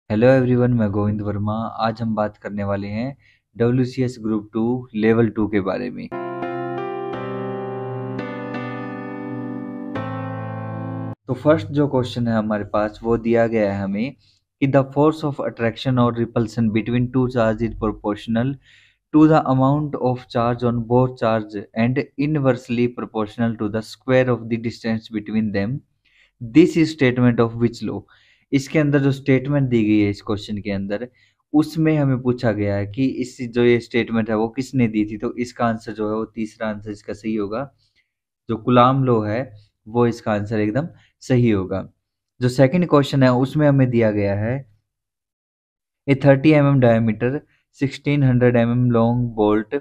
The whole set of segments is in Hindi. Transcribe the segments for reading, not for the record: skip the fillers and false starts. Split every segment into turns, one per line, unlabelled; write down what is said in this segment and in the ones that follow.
हेलो एवरीवन, मैं गोविंद वर्मा। आज हम बात करने वाले हैं WCS ग्रुप 2 लेवल 2 के बारे में। तो फर्स्ट जो क्वेश्चन है हमारे पास वो दिया गया है हमें कि द फोर्स ऑफ अट्रैक्शन और repulsion between two charge is proportional to the amount of charge on both charge and inversely proportional to the square of the distance between them. This is statement of which law. इसके अंदर जो स्टेटमेंट दी गई है इस क्वेश्चन के अंदर, उसमें हमें पूछा गया है कि इस जो ये स्टेटमेंट है वो किसने दी थी। तो इसका आंसर जो है वो तीसरा आंसर इसका सही होगा। जो कुलाम लॉ है वो इसका आंसर एकदम सही होगा। जो सेकंड क्वेश्चन है उसमें हमें दिया गया है ए 30 mm diameter 1600 mm long bolt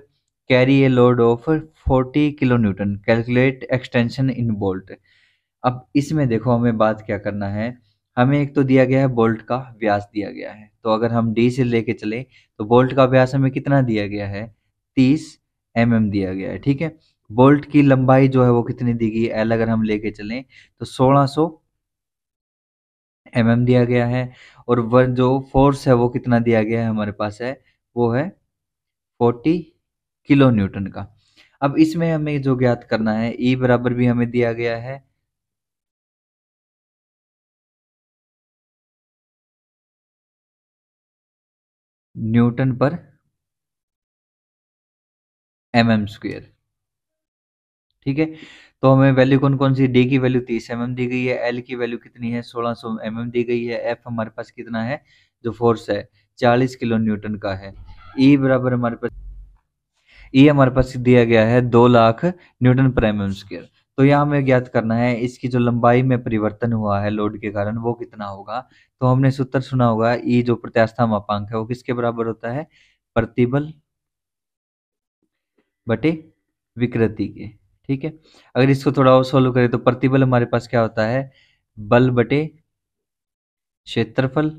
carry a load of 40 kilonewton, calculate extension in bolt। अब इसमें देखो हमें बात क्या करना है। हमें एक तो दिया गया है बोल्ट का व्यास दिया गया है, तो अगर हम डी से लेके चले तो बोल्ट का व्यास हमें कितना दिया गया है, 30 mm दिया गया है। ठीक है, बोल्ट की लंबाई जो है वो कितनी दी गई है, एल अगर हम लेके चलें तो 1600 mm दिया गया है। और वन जो फोर्स है वो कितना दिया गया है हमारे पास है, वो है 40 kN का। अब इसमें हमें जो ज्ञात करना है, ई बराबर भी हमें दिया गया है न्यूटन पर mm²। ठीक है, तो हमें वैल्यू कौन कौन सी, डी की वैल्यू 30 mm दी गई है, एल की वैल्यू कितनी है 1600 mm दी गई है, एफ हमारे पास कितना है, जो फोर्स है 40 kN का है। ई बराबर हमारे पास, ई हमारे पास दिया गया है 2 लाख Nm/mm²। तो यहाँ हमें ज्ञात करना है इसकी जो लंबाई में परिवर्तन हुआ है लोड के कारण वो कितना होगा। तो हमने सूत्र सुना होगा, ई जो प्रत्यास्था मापांक है वो किसके बराबर होता है, प्रतिबल बटे विकृति के। ठीक है, अगर इसको थोड़ा और सोल्व करें तो प्रतिबल हमारे पास क्या होता है, बल बटे क्षेत्रफल।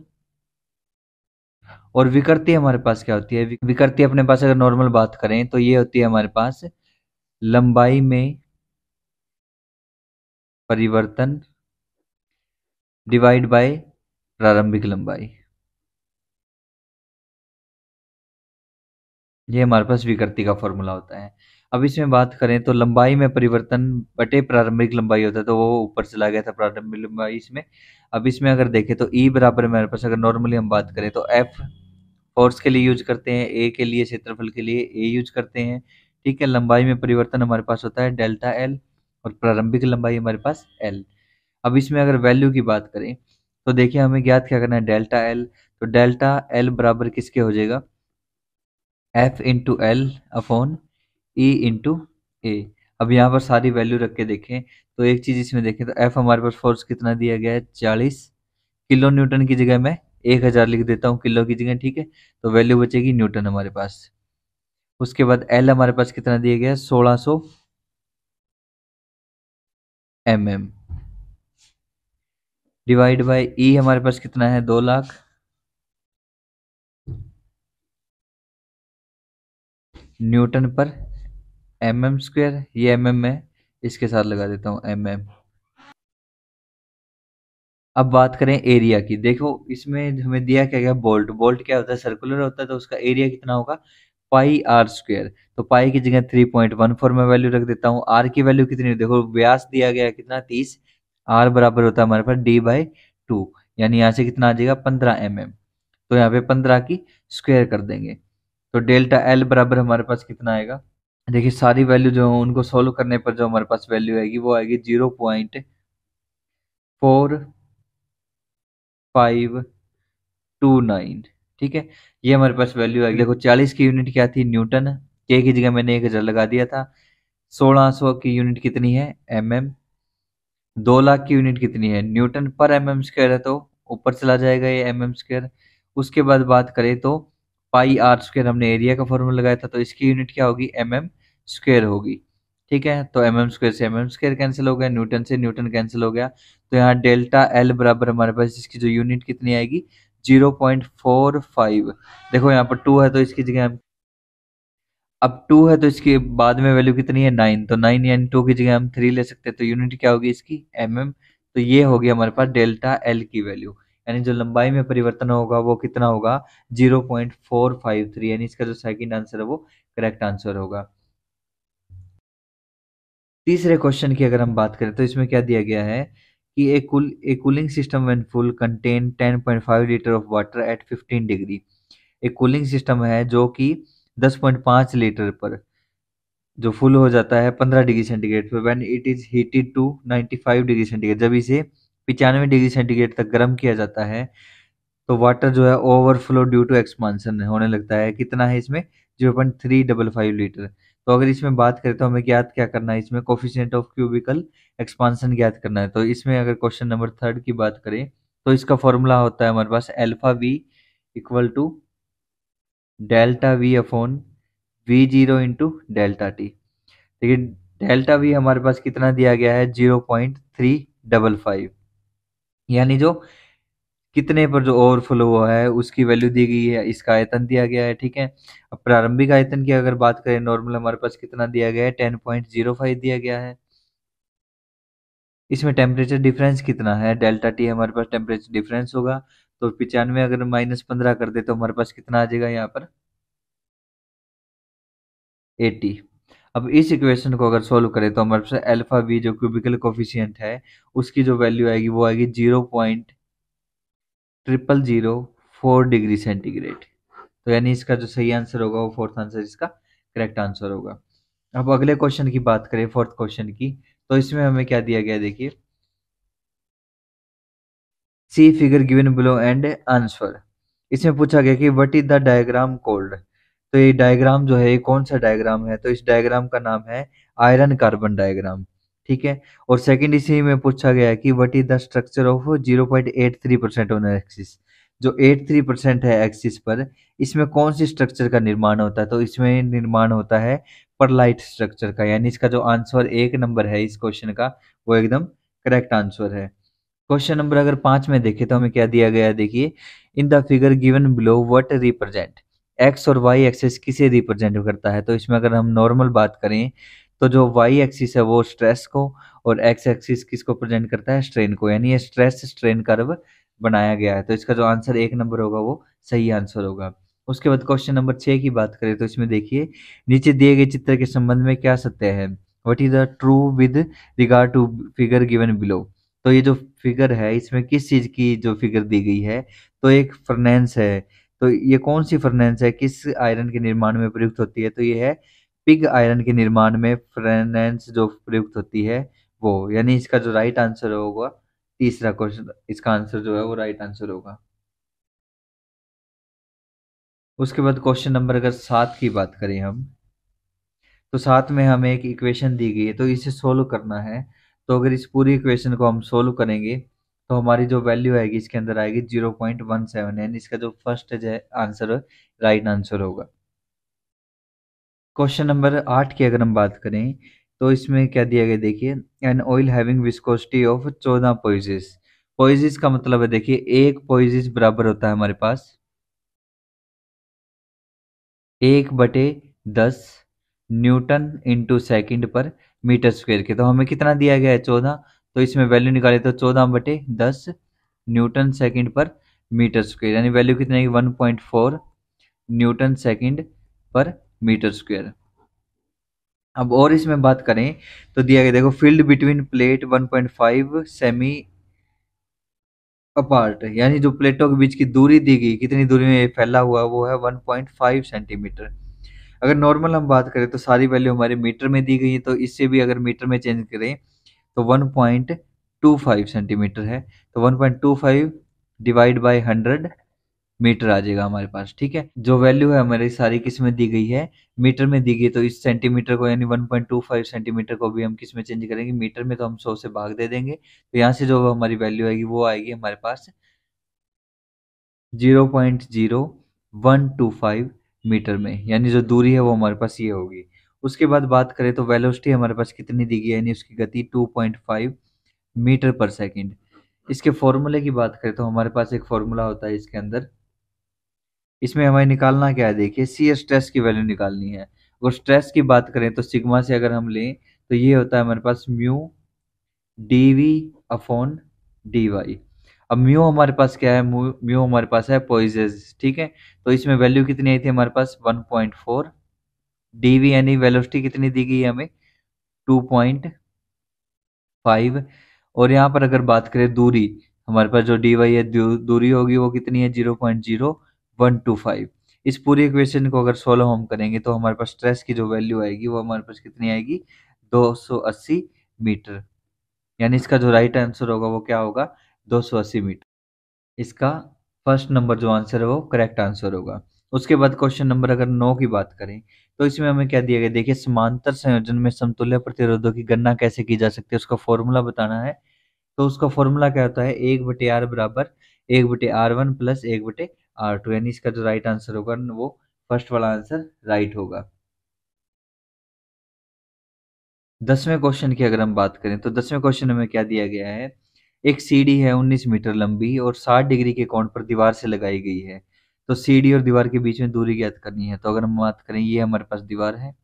और विकृति हमारे पास क्या होती है, विकृति अपने पास अगर नॉर्मल बात करें तो ये होती है हमारे पास लंबाई में परिवर्तन डिवाइड बाय प्रारंभिक लंबाई। ये हमारे पास विकृति का फॉर्मूला होता है। अब इसमें बात करें तो लंबाई में परिवर्तन बटे प्रारंभिक लंबाई होता है, तो वो ऊपर चला गया था प्रारंभिक लंबाई इसमें। अब इसमें अगर देखें तो ई बराबर हमारे पास, अगर नॉर्मली हम बात करें तो एफ फोर्स के लिए यूज करते हैं, ए के लिए क्षेत्रफल के लिए ए यूज करते हैं। ठीक है, लंबाई में परिवर्तन हमारे पास होता है डेल्टा एल और प्रारंभिक लंबाई हमारे पास एल। अब इसमें अगर वैल्यू की बात करें तो देखिए हमें ज्ञात क्या करना है, डेल्टा एल। तो डेल्टा एल बराबर किसके हो जाएगा, F into L upon E into A. अब यहाँ पर सारी वैल्यू रख के देखें तो एक चीज इसमें देखें तो एफ हमारे पास फोर्स कितना दिया गया है, 40 kN की जगह मैं 1000 लिख देता हूँ किलो की जगह। ठीक है, तो वैल्यू बचेगी न्यूटन हमारे पास। उसके बाद एल हमारे पास कितना दिया गया है, 1600 mm डिवाइड बाय ई हमारे पास कितना है, 2 लाख न्यूटन पर mm²। ये mm है, इसके साथ लगा देता हूँ mm। अब बात करें एरिया की, देखो इसमें हमें दिया क्या गया, बोल्ट। बोल्ट क्या होता है, सर्कुलर होता है, तो उसका एरिया कितना होगा, πr²। तो पाई की जगह 3.14 में वैल्यू रख देता हूँ। आर की वैल्यू कितनी है, देखो व्यास दिया गया है कितना, 30। आर बराबर होता है हमारे पास d/2, यानी यहाँ से कितना आ जाएगा, 15 mm। तो यहाँ पे 15 की स्क्वायर कर देंगे तो डेल्टा एल बराबर हमारे पास कितना आएगा। देखिए सारी वैल्यू जो है उनको सोल्व करने पर जो हमारे पास वैल्यू आएगी वो आएगी 0.4529। ठीक है, ये हमारे पास वैल्यू आएगी। देखो 40 की यूनिट क्या थी, न्यूटन। के की जगह मैंने 1000 लगा दिया था। 1600 की यूनिट कितनी है, mm। 2 लाख की यूनिट कितनी है, न्यूटन पर mm² है, तो ऊपर चला जाएगा ये mm²। उसके बाद बात करें तो πr² हमने एरिया का फॉर्मूला लगाया था, तो इसकी यूनिट क्या होगी, mm² होगी। ठीक है, तो mm² से mm² कैंसिल हो गया, न्यूटन से न्यूटन कैंसिल हो गया। तो यहाँ डेल्टा एल बराबर हमारे पास इसकी जो यूनिट कितनी आएगी, 0.45। देखो यहाँ पर 2 है तो इसकी जगह हम, अब 2 है तो इसके बाद में वैल्यू कितनी है, 9। तो 9 यानी 2 की जगह हम 3 ले सकते हैं, तो यूनिट क्या होगी इसकी, mm। तो ये होगी हमारे पास डेल्टा एल की वैल्यू, यानी जो लंबाई में परिवर्तन होगा वो कितना होगा, 0.453, यानी इसका जो सेकंड आंसर है वो करेक्ट आंसर होगा। तीसरे क्वेश्चन की अगर हम बात करें तो इसमें क्या दिया गया है कि ए cooling system when full contain 10.5 litre of water at 15 degree. एक कूलिंग सिस्टम है जो कि 10.5 लीटर पर जो फुल हो जाता है 15 डिग्री सेंटीग्रेड पर, when it is heated to 95 degree centigrade, जब इसे 95 डिग्री सेंटीग्रेड तक गर्म किया जाता है तो वाटर जो है ओवरफ्लो ड्यू टू एक्सपांसन होने लगता है। कितना है इसमें, 0.355 लीटर। तो अगर इसमें बात करें तो हमें ज्ञात क्या करना है, इसमें कोफिशिएंट ऑफ क्यूबिकल एक्सपांसन ज्ञात करना है। तो इसमें अगर क्वेश्चन नंबर थर्ड की बात करें तो इसका फॉर्मूला होता है हमारे पास alpha V equal to delta V upon V zero into delta T. देखिए डेल्टा वी हमारे पास कितना दिया गया है, 0.355, यानी जो कितने पर जो ओवरफ्लो हुआ है उसकी वैल्यू दी गई है, इसका आयतन दिया गया है। ठीक है, अब प्रारंभिक आयतन की अगर बात करें नॉर्मल हमारे पास कितना दिया गया है, 10.05 दिया गया है। इसमें टेम्परेचर डिफरेंस कितना है, डेल्टा टी हमारे पास टेम्परेचर डिफरेंस होगा, तो 95 अगर -15 कर दे तो हमारे पास कितना आ जाएगा यहाँ पर, 80। अब इस इक्वेशन को अगर सोल्व करें तो हमारे पास अल्फा वी जो क्यूबिकल कोफिशिएंट है उसकी जो वैल्यू आएगी वो आएगी 0.0004 डिग्री सेंटीग्रेड। तो यानी इसका जो सही आंसर होगा वो फोर्थ आंसर इसका करेक्ट आंसर होगा। अब अगले क्वेश्चन की बात करें, फोर्थ क्वेश्चन की, तो इसमें हमें क्या दिया गया है, देखिए see figure given below and answer. इसमें पूछा गया कि what is the diagram called. तो ये डायग्राम जो है ये कौन सा डायग्राम है, तो इस डायग्राम का नाम है आयरन कार्बन डायग्राम। ठीक है, और सेकंड इसी में पूछा गया है कि what is the structure of 0.83% on axis. जो 83% है एक्सिस पर, इसमें कौन सी स्ट्रक्चर का निर्माण होता है, तो इसमें निर्माण होता है परलाइट स्ट्रक्चर का। यानी इसका जो आंसर एक नंबर है इस क्वेश्चन का वो एकदम करेक्ट आंसर है। क्वेश्चन नंबर अगर 5 में देखें तो हमें क्या दिया गया है, देखिए in the figure given below what represent, x और वाई एक्सिस किसे रिप्रेजेंट करता है। तो इसमें अगर हम नॉर्मल बात करें तो जो वाई एक्सिस है वो स्ट्रेस को और एक्स एक्सिस किसको प्रेजेंट करता है, स्ट्रेन को, यानी ये स्ट्रेस स्ट्रेन कर्व बनाया गया है। तो इसका जो आंसर एक नंबर होगा वो सही आंसर होगा। उसके बाद क्वेश्चन नंबर 6 की बात करें तो इसमें देखिए नीचे दिए गए चित्र के संबंध में क्या सत्य है, what is the true with regard to figure given below. तो ये जो फिगर है इसमें किस चीज की जो फिगर दी गई है, तो एक फर्नेंस है। तो ये कौन सी फर्नेंस है, किस आयरन के निर्माण में प्रयुक्त होती है, तो ये है पिग आयरन के निर्माण में फर्नेंस जो प्रयुक्त होती है वो, यानी इसका जो राइट आंसर होगा तीसरा क्वेश्चन, इसका आंसर जो है वो राइट आंसर होगा। उसके बाद क्वेश्चन नंबर अगर 7 की बात करें हम, तो साथ में हमें एक इक्वेशन दी गई है तो इसे सोल्व करना है। तो अगर इस पूरी इक्वेशन को हम सोल्व करेंगे तो हमारी जो वैल्यू आएगी इसके अंदर आएगी 0.17, यानी इसका जो फर्स्ट है आंसर राइट आंसर होगा। क्वेश्चन नंबर 8 की अगर हम बात करें तो इसमें क्या दिया गया, देखिए an oil having viscosity of 14 पोइजेस। पोइजेस का मतलब है, देखिए एक पोइजेस बराबर होता है हमारे पास 1/10 न्यूटन इंटू सेकेंड पर मीटर स्क्वेयर के। तो हमें कितना दिया गया है, 14, तो इसमें वैल्यू निकाले तो 14/10 न्यूटन सेकेंड पर मीटर स्क्वेयर, यानी वैल्यू कितनी आएगी, 1.4 न्यूटन सेकेंड पर मीटर स्क्वेयर। अब और इसमें बात करें तो दिया गया, देखो field between plate 1.5 semi apart, यानी जो प्लेटों के बीच की दूरी दी गई, कितनी दूरी में ये फैला हुआ वो है 1.5 सेंटीमीटर। अगर नॉर्मल हम बात करें तो सारी वैल्यू हमारे मीटर में दी गई है, तो इससे भी अगर मीटर में चेंज करें तो 1.25 सेंटीमीटर है। तो 1.25 डिवाइड बाय 100 मीटर आ जाएगा हमारे पास। ठीक है, जो वैल्यू है हमारी सारी किस में दी गई है, मीटर में दी गई है। तो इस सेंटीमीटर को यानी 1.25 सेंटीमीटर को भी हम किस में चेंज करेंगे, मीटर में, तो हम 100 से भाग दे देंगे। तो यहाँ से जो हमारी वैल्यू आएगी वो आएगी हमारे पास 0.0125 मीटर में, यानी जो दूरी है वो हमारे पास ये होगी। उसके बाद बात करें तो वेलोसिटी हमारे पास कितनी दी गई है, यानी उसकी गति 2.5 मीटर पर सेकंड। इसके फॉर्मूले की बात करें तो हमारे पास एक फॉर्मूला होता है इसके अंदर, इसमें हमें निकालना क्या है, देखिए सी स्ट्रेस की वैल्यू निकालनी है। और स्ट्रेस की बात करें तो सिग्मा से अगर हम लें तो ये होता है हमारे पास mu D V upon D Y. अब म्यू हमारे पास क्या है, म्यू हमारे पास है पोइजेस, ठीक है। तो इसमें वैल्यू कितनी आई थी हमारे पास 1.4, डीवी यानी वेलोसिटी कितनी दी गई है हमें 2.5, और यहाँ पर अगर बात करें दूरी, हमारे पास जो डी वाई है दूरी होगी वो कितनी है 0.0125। इस पूरी इक्वेशन को अगर सोल्व हम करेंगे तो हमारे पास स्ट्रेस की जो वैल्यू आएगी वो हमारे पास कितनी आएगी 280 मीटर, यानी इसका जो राइट आंसर होगा वो क्या होगा 280 मीटर। इसका फर्स्ट नंबर जो आंसर है वो करेक्ट आंसर होगा। उसके बाद क्वेश्चन नंबर अगर 9 की बात करें तो इसमें हमें क्या दिया गया, देखिए समांतर संयोजन में समतुल्य प्रतिरोधों की गणना कैसे की जा सकती है उसका फॉर्मूला बताना है। तो उसका फॉर्मूला क्या होता है 1/r बराबर 1/r1 प्लस 1/r2, यानी इसका जो राइट आंसर होगा वो फर्स्ट वाला आंसर राइट होगा। 10वें क्वेश्चन की अगर हम बात करें तो 10वें क्वेश्चन में क्या दिया गया है, एक सीढ़ी है 19 मीटर लंबी और 60 डिग्री के कोण पर दीवार से लगाई गई है। तो सीढ़ी और दीवार के बीच में दूरी ज्ञात करनी है। तो अगर हम बात करें ये हमारे पास दीवार है,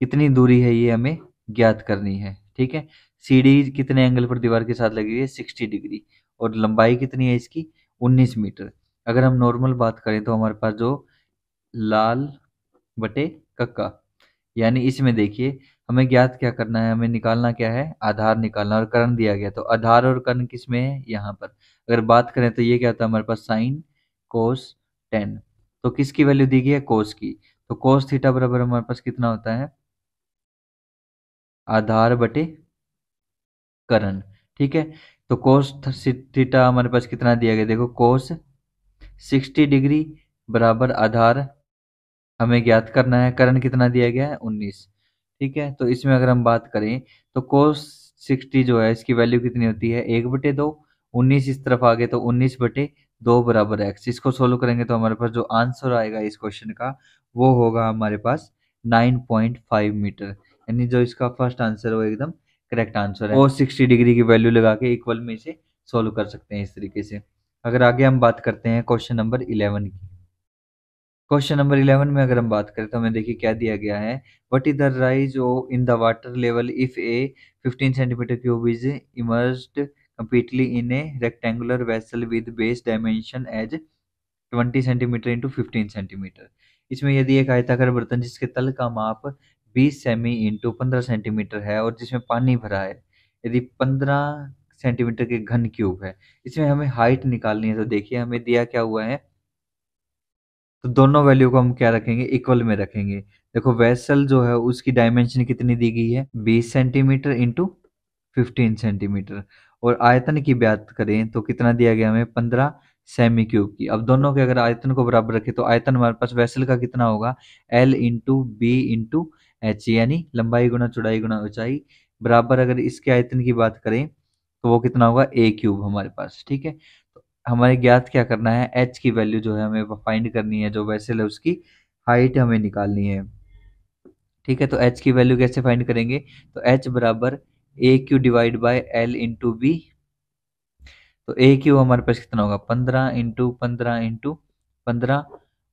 कितनी दूरी है ये हमें ज्ञात करनी है, ठीक है। सीढ़ी कितने एंगल पर दीवार के साथ लगी हुई है 60 डिग्री, और लंबाई कितनी है इसकी 19 मीटर। अगर हम नॉर्मल बात करें तो हमारे पास जो लाल बटे कक्का, यानी इसमें देखिए हमें ज्ञात क्या करना है, हमें निकालना क्या है आधार निकालना, और कर्ण दिया गया तो आधार और कर्ण किस में है यहाँ पर। अगर बात करें तो ये क्या होता है हमारे पास साइन कोस टेन, तो किसकी वैल्यू दी गई है कोस की। तो कोस थीटा बराबर हमारे पास कितना होता है आधार बटे कर्ण, ठीक है। तो कोस थीटा हमारे पास कितना दिया गया, देखो कोस 60 डिग्री बराबर आधार हमें ज्ञात करना है, कर्ण कितना दिया गया है 19, ठीक है। तो इसमें अगर हम बात करें तो कोस 60 जो है इसकी वैल्यू कितनी होती है 1/2, 19 इस तरफ आ गए तो 19/2 बराबर एक्स। इसको सोल्व करेंगे तो हमारे पास जो आंसर आएगा इस क्वेश्चन का वो होगा हमारे पास 9.5 मीटर, यानी जो इसका फर्स्ट आंसर है वो एकदम करेक्ट आंसर है। और 60 डिग्री की वैल्यू लगा के इक्वल में इसे सोल्व कर सकते हैं इस तरीके से। अगर आगे हम बात करते हैं क्वेश्चन नंबर 11 की, क्वेश्चन नंबर 11 में अगर हम बात करें तो हमें देखिए क्या दिया गया है, what is the rise in the water level if A 15 centimetre cube is emerged completely in a rectangular vessel with base dimension as 20 centimetre into 15 centimetre. इसमें यदि एक आयताकार बर्तन जिसके तल का माप 20 सेमी इंटू 15 सेंटीमीटर है और जिसमें पानी भरा है, यदि 15 सेंटीमीटर के घन क्यूब है, इसमें हमें हाइट निकालनी है। तो देखिए हमें दिया क्या हुआ है, तो दोनों वैल्यू को हम क्या रखेंगे इक्वल में रखेंगे। देखो वेसल जो है उसकी डायमेंशन कितनी दी गई है 20 सेंटीमीटर इंटू 15 सेंटीमीटर, और आयतन की बात करें तो कितना दिया गया हमें 15 सेमी क्यूब की। अब दोनों के अगर आयतन को बराबर रखें तो आयतन हमारे पास वेसल का कितना होगा L into B into H, यानी लंबाई गुना चौड़ाई गुना ऊंचाई, बराबर अगर इसके आयतन की बात करें तो वो कितना होगा ए क्यूब हमारे पास, ठीक है। तो हमारे ज्ञात क्या करना है एच की वैल्यू जो है हमें फाइंड करनी है, जो वेसल है उसकी हाइट हमें निकालनी है, ठीक है। तो एच की वैल्यू कैसे फाइंड करेंगे, तो एच बराबर A Q divide by L into B. तो ए क्यू हमारे पास कितना होगा 15 इंटू 15 इंटू 15,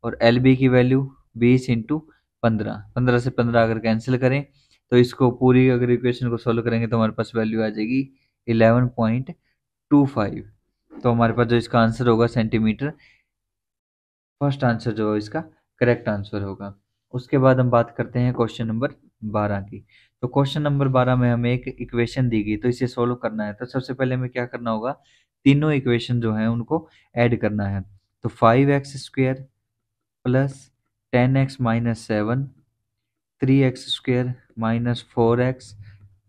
और एल बी की वैल्यू 20 इंटू 15, 15 से 15 अगर कैंसिल करें तो इसको पूरी अगर इक्वेशन को सोल्व करेंगे तो हमारे पास वैल्यू आ जाएगी 11.25। तो हमारे पास जो इसका आंसर होगा सेंटीमीटर, फर्स्ट आंसर जो है इसका करेक्ट आंसर होगा। उसके बाद हम बात करते हैं क्वेश्चन नंबर 12 की। तो क्वेश्चन नंबर 12 में हमें एक इक्वेशन दी गई तो इसे सोल्व करना है। तो सबसे पहले हमें क्या करना होगा, तीनों इक्वेशन जो है उनको ऐड करना है। तो 5x² plus 10x minus 7, 3x² minus 4x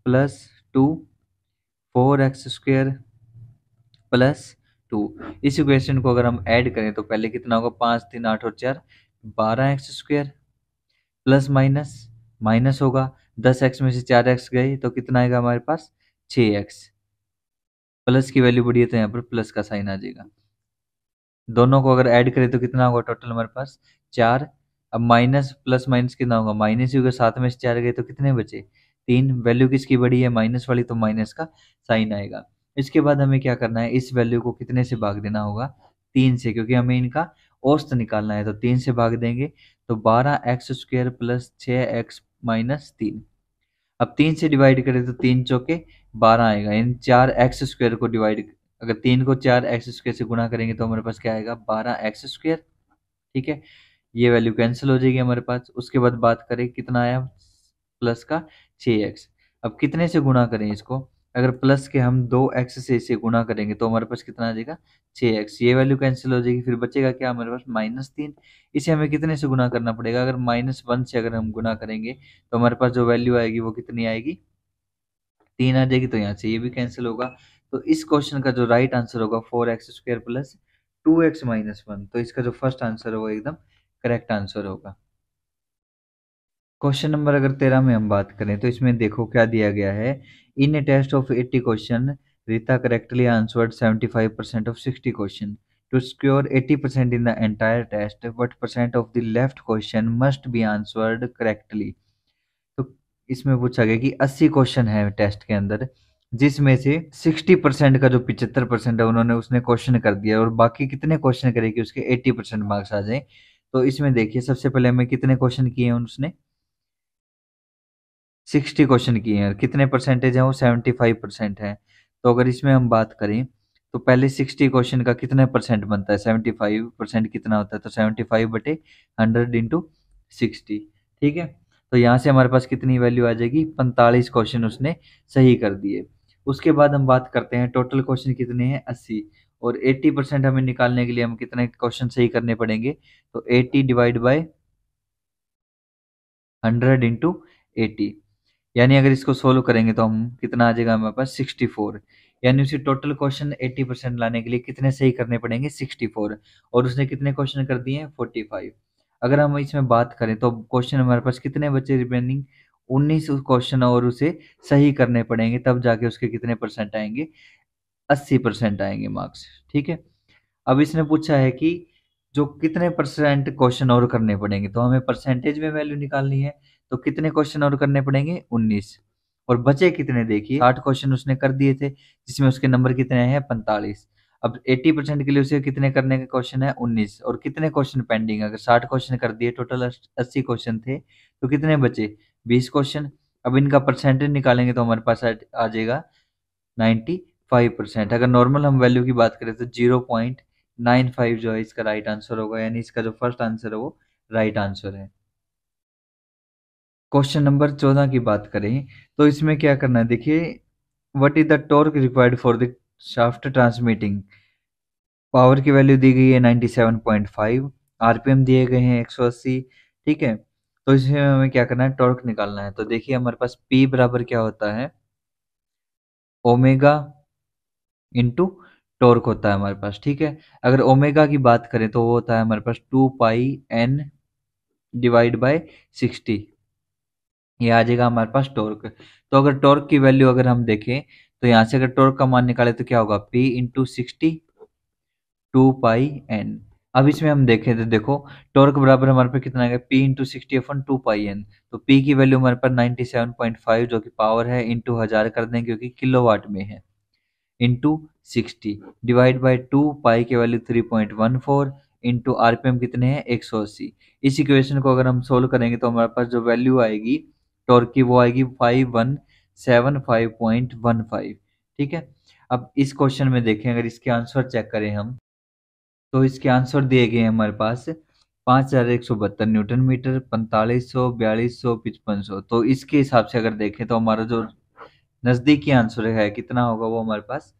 plus 2, 4x² plus 2। इस इक्वेशन को अगर हम ऐड करें तो पहले कितना होगा 5 3 8 और 4 12x² प्लस माइनस माइनस होगा, 10x में से 4x गए तो कितना आएगा हमारे पास 6x, प्लस की वैल्यू बढ़ी है तो यहाँ पर प्लस का साइन आ जाएगा। दोनों को अगर ऐड करें तो कितना होगा टोटल हमारे पास 4। अब माइनस प्लस माइनस कितना होगा माइनस ही होगा, 7 में से 4 गए तो कितने बचे 3। वैल्यू किसकी बढ़ी है माइनस वाली, तो माइनस का साइन आएगा। इसके बाद हमें क्या करना है, इस वैल्यू को कितने से भाग देना होगा 3 से, क्योंकि हमें इनका औसत निकालना है। तो 3 से भाग देंगे तो 12x² प्लस 6x माइनस 3। अब 3 से डिवाइड करें तो 3 चौके 12 आएगा, इन 4x² को डिवाइड अगर 3 को 4x² से गुणा करेंगे तो हमारे पास क्या आएगा, 12x²। ठीक है, ये वैल्यू कैंसिल हो जाएगी हमारे पास। उसके बाद बात करें कितना आया प्लस का, 6x। अब कितने से गुणा करें इसको, अगर प्लस के हम 2x से इसे गुणा करेंगे तो हमारे पास कितना आ जाएगा, 6x। ये वैल्यू कैंसिल हो जाएगी, फिर बचेगा क्या हमारे पास, -3। इसे हमें कितने से गुणा करना पड़ेगा, अगर -1 से अगर हम गुणा करेंगे तो हमारे पास जो वैल्यू आएगी वो कितनी आएगी, 3 आ जाएगी। तो यहाँ से ये भी कैंसिल होगा। तो इस क्वेश्चन का जो राइट आंसर होगा 4x² प्लस 2x-1। तो इसका जो फर्स्ट आंसर है वो एकदम करेक्ट आंसर होगा। क्वेश्चन नंबर अगर 13 में हम बात करें तो इसमें देखो क्या दिया गया है। In a test of 80 question, Rita correctly answered 75% of 60 question. To secure 80% in the entire test, what percent of the left question must be answered correctly. तो इसमें पूछा गया कि 80 क्वेश्चन है टेस्ट के अंदर, जिसमें से 60% का जो 75% है उन्होंने उसने क्वेश्चन कर दिया, और बाकी कितने क्वेश्चन करे कि उसके 80% मार्क्स आ जाए। तो इसमें देखिए सबसे पहले हमें कितने क्वेश्चन किए हैं उसने, 60 क्वेश्चन किए हैं। कितने परसेंटेज है वो, 75% है। तो अगर इसमें हम बात करें तो पहले 60 क्वेश्चन का कितने परसेंट बनता है, 75% कितना होता है, तो 75/100 × 60। ठीक है, तो यहाँ से हमारे पास कितनी वैल्यू आ जाएगी, 45 क्वेश्चन उसने सही कर दिए। उसके बाद हम बात करते हैं टोटल क्वेश्चन कितने हैं, 80। और 80% हमें निकालने के लिए हम कितने क्वेश्चन सही करने पड़ेंगे, तो 80/100 × 80। यानी अगर इसको सोल्व करेंगे तो हम कितना आ जाएगा हमारे पास, 64। यानी उसे टोटल क्वेश्चन 80% लाने के लिए कितने सही करने पड़ेंगे, 64। और उसने कितने क्वेश्चन कर दिए हैं, 45। अगर हम इसमें बात करें तो क्वेश्चन हमारे पास कितने बचे रिमेनिंग, 19 क्वेश्चन और उसे सही करने पड़ेंगे, तब जाके उसके कितने परसेंट आएंगे, 80% आएंगे मार्क्स। ठीक है, अब इसने पूछा है कि जो कितने परसेंट क्वेश्चन और करने पड़ेंगे, तो हमें परसेंटेज में वैल्यू निकालनी है। तो कितने क्वेश्चन और करने पड़ेंगे, 19। और बचे कितने, देखिए 60 क्वेश्चन उसने कर दिए थे, जिसमें उसके नंबर कितने हैं, 45। अब 80% के लिए उसे कितने करने के क्वेश्चन है, 19। और कितने क्वेश्चन पेंडिंग, अगर 60 क्वेश्चन कर दिए, टोटल 80 क्वेश्चन थे, तो कितने बचे, 20 क्वेश्चन। अब इनका परसेंटेज निकालेंगे तो हमारे पास आ जाएगा 95%। अगर नॉर्मल हम वैल्यू की बात करें तो 0.95 जो है इसका राइट आंसर होगा, यानी इसका जो फर्स्ट आंसर है वो राइट आंसर है। क्वेश्चन नंबर 14 की बात करें तो इसमें क्या करना है, देखिए what is the torque required for the shaft transmitting. Power की वैल्यू दी गई है 97.5, आरपीएम दिए गए हैं 180। ठीक है, तो इसमें हमें क्या करना है, टॉर्क निकालना है। तो देखिए हमारे पास P बराबर क्या होता है, ओमेगा इंटू टॉर्क होता है हमारे पास। ठीक है, अगर ओमेगा की बात करें तो वो होता है हमारे पास 2πn/60। ये आ जाएगा हमारे पास टॉर्क। तो अगर टॉर्क की वैल्यू अगर हम देखें तो यहाँ से अगर टॉर्क का मान निकाले तो क्या होगा, P × 60 2πn। अब इसमें हम देखें तो देखो टॉर्क बराबर हमारे पास कितना आएगा, P × 60/2πn। तो P की वैल्यू हमारे पास 97.5 जो कि पावर है, इंटू 1000 कर दें क्योंकि किलोवाट में है, इंटू 60 डिवाइड बाई 2, पाई की वैल्यू 3.14 इंटू आरपीएम कितने हैं, 180। इस इक्वेशन को अगर हम सोल्व करेंगे तो हमारे पास जो वैल्यू आएगी टॉर्क की वो आएगी 5175.15। ठीक है, अब इस क्वेश्चन में देखें, अगर इसके आंसर चेक करें हम तो इसके आंसर दिए गए हैं हमारे पास 5172 न्यूटन मीटर, 4500, 4200, 5500। तो इसके हिसाब से अगर देखें तो हमारा जो नज़दीकी आंसर है कितना होगा, वो हमारे पास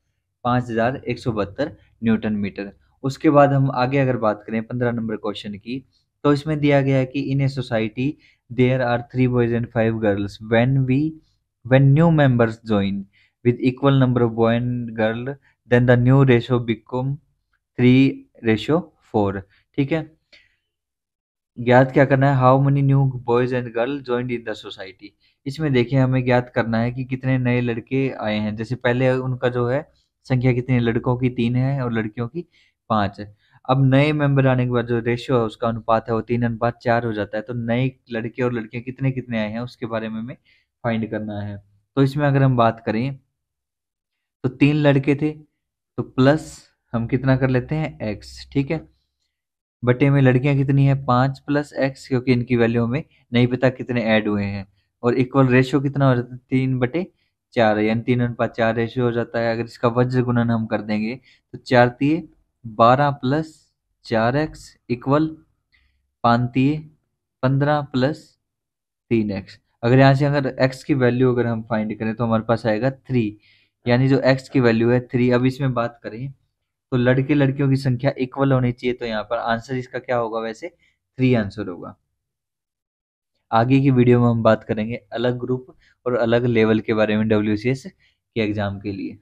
5172 न्यूटन मीटर। उसके बाद हम आगे अगर बात करें 15 नंबर क्वेश्चन की, तो इसमें दिया गया है कि in a society there are 3 boys and 5 girls, when new members join with equal number of boy and girl, then the new ratio become 3:4। ठीक है, ज्ञात क्या करना है, how many new boys and girl joined in the society. इसमें देखिए हमें ज्ञात करना है कि कितने नए लड़के आए हैं। जैसे पहले उनका जो है संख्या कितनी, लड़कों की 3 है और लड़कियों की 5 है। अब नए मेंबर आने के बाद जो रेशियो है उसका अनुपात है वो 3:4 हो जाता है। तो नए लड़के और लड़कियां कितने कितने आए हैं उसके बारे में हमें फाइंड करना है। तो इसमें अगर हम बात करें तो 3 लड़के थे, तो प्लस हम कितना कर लेते हैं, x। ठीक है, बटे में लड़कियां कितनी है, 5 + x, क्योंकि इनकी वैल्यू हमें नहीं पता कितने ऐड हुए हैं। और इक्वल रेशियो कितना हो जाता है, 3/4। 4 है, यानी 3:4 रेशियो हो जाता है। अगर इसका वज्र गुणन हम कर देंगे तो 4×3 = 12 + 4x इक्वल 5×3 = 15 + 3x। अगर यहाँ से अगर x की वैल्यू अगर हम फाइंड करें तो हमारे पास आएगा 3, यानी जो x की वैल्यू है 3। अब इसमें बात करें तो लड़के लड़कियों की संख्या इक्वल होनी चाहिए, तो यहाँ पर आंसर इसका क्या होगा, वैसे 3 आंसर होगा। आगे की वीडियो में हम बात करेंगे अलग ग्रुप और अलग लेवल के बारे में WCS के एग्जाम के लिए।